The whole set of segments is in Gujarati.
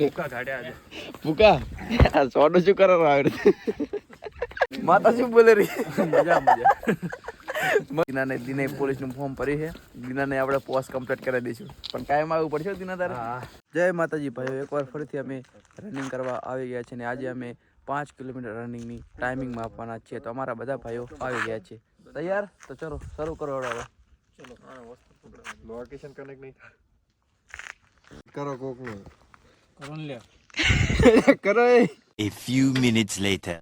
ભૂકા કાઢ્યા આજે ભૂકા સોડો શું કરો આવડે માતા શું બોલે રહી મજા મજા દિનાને દિને પોલીસનું ફોર્મ ભરી છે દિનાને આપણે પોસ્ટ કમ્પ્લીટ કરી દઈશું પણ કાયમ આવવું પડશે દિના તારે જય માતાજી ભાઈઓ એકવાર ફરીથી અમે રનિંગ કરવા આવી ગયા છે ને આજે અમે 5 કિલોમીટર રનિંગની ટાઈમિંગમાં આપવાના છીએ તો અમારા બધા ભાઈઓ આવી ગયા છે તૈયાર તો ચલો શરૂ કરો હવે ચલો લોકેશન કનેક્ટ નહીં કરો કોક નો કરો લે કરો A few minutes later.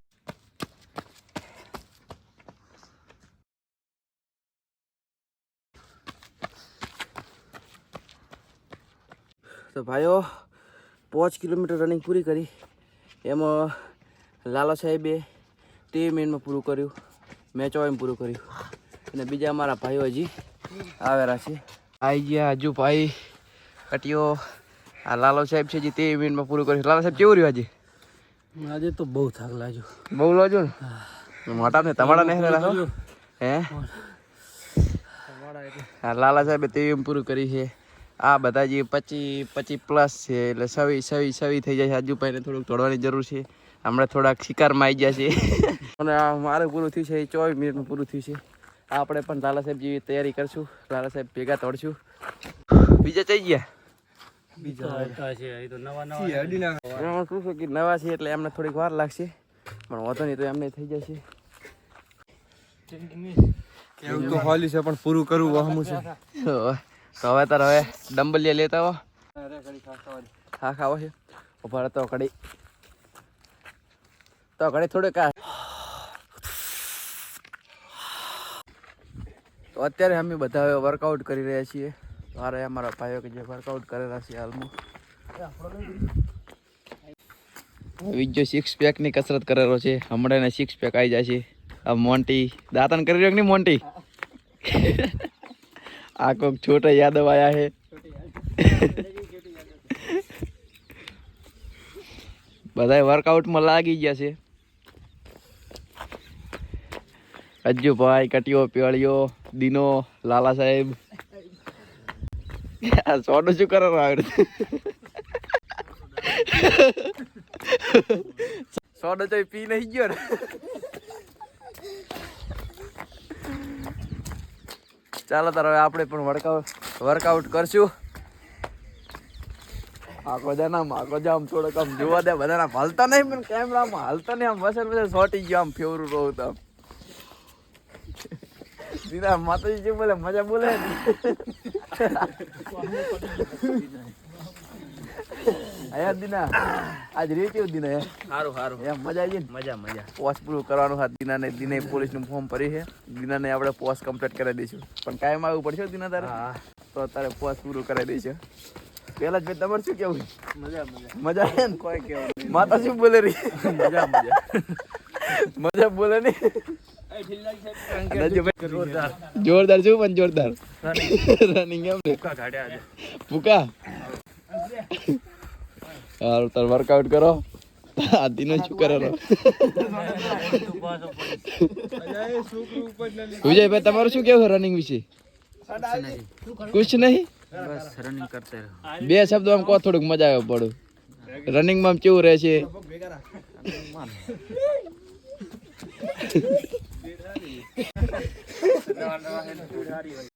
તો ભાઈઓ 5 કિલોમીટર રનિંગ પૂરી કરી એમાં લાલા સાહેબે 13 મિનિટમાં પૂરું કર્યું મેં 24 પૂરું કર્યું અને બીજા અમારા ભાઈઓ હજી આવેલા છે આવી ગયા હજુ ભાઈ કટિયો આ લાલો સાહેબ છે જે 13 મિનિટમાં પૂરું કર્યું લાલા સાહેબ કેવું રહ્યું આજે તો બહુ થાક લાગ્યો બહુ લાગ્યો ને મોટા ને તમારા નહીં રાખો હે હા લાલા સાહેબે 13 પૂરું કરી છે આ બધા જે 25 પ્લસ છે એટલે સવી થઈ જાય છે આજુભાઈને થોડુંક દોડવાની જરૂર છે હમણાં થોડાક શિકારમાં આવી ગયા છે અને મારે પૂરું થયું છે 24 મિનિટમાં પૂરું થયું છે આપણે પણ લાલા સાહેબ જેવી તૈયારી કરશું લાલા સાહેબ ભેગા તોડશું બીજા થઈ ગયા શું છે કે નવા છે એટલે એમને થોડીક વાર લાગશે પણ વાંધો નહીં તો એમને થઈ જશે એવું તો હોલી છે પણ પૂરું કરવું વહમું છે તો હવે તાર હવે ડમ્બલિયા લેતા હો હા ખાવો છે ઉભા તો કડી થોડે કા તો અત્યારે અમે બધા હવે વર્કઆઉટ કરી રહ્યા છીએ મારે અમારા ભાઈઓ કે જે વર્કઆઉટ કરેલા છે હાલમાં બીજો 6 પેકની કસરત કરેલો છે હમણાં એને 6 પેક આવી જાય છે આ મોન્ટી દાંતન કરી રહ્યો કે નહીં મોન્ટી આ કોક છોટા યાદવ આયા है બધા વર્કઆઉટમાં લાગી ગયા છે અજ્જુભાઈ કટિયો પેળિયો દિનો લાલા સાહેબ સોડો શું કરો આવડે સોડો તો પી નહીં ગયો ને ચાલો તાર હવે આપણે પણ વર્કઆઉટ કરશું આખો જામ થોડોક આમ જોવા દે બધાના હાલતા નહીં પણ કેમેરામાં હાલતા નહીં આમ વસર સોટી ગયો આમ ફેવરું રહું તો દીના માતાજી જે બોલે મજા બોલે આયા દીના આજ રેતી દીના સારું એમ મજા આવી મજા પોસ્ટ પૂરું કરવાનું હાથ દીનાને દિને પોલીસનું ફોર્મ ભરી છે દીનાને આપણે પોસ્ટ કમ્પ્લીટ કરી દઈશું પણ કાયમ આવવું પડશે દીના તારે તો તારે પોસ્ટ પૂરું કરાવી દઈશું પેલા જ ભાઈ તમારે શું કેવું મજા આવે ને કોઈ કેવું માતા શું બોલે રહી મજા બોલે નહીં જોરદાર શું પણ જોરદાર રનિંગ એમ ભૂકા કાઢ્યા આજે ભૂકા સારું તાર વર્કઆઉટ કરો આદિનો શું કરેલો વિજયભાઈ તમારું શું કેવું રનિંગ વિશે કુછ નહીં બસ રનિંગ કરતે રહો 2 શબ્દો આમ કહો થોડુંક મજા આવે પડું રનિંગમાં આમ કેવું રહે છે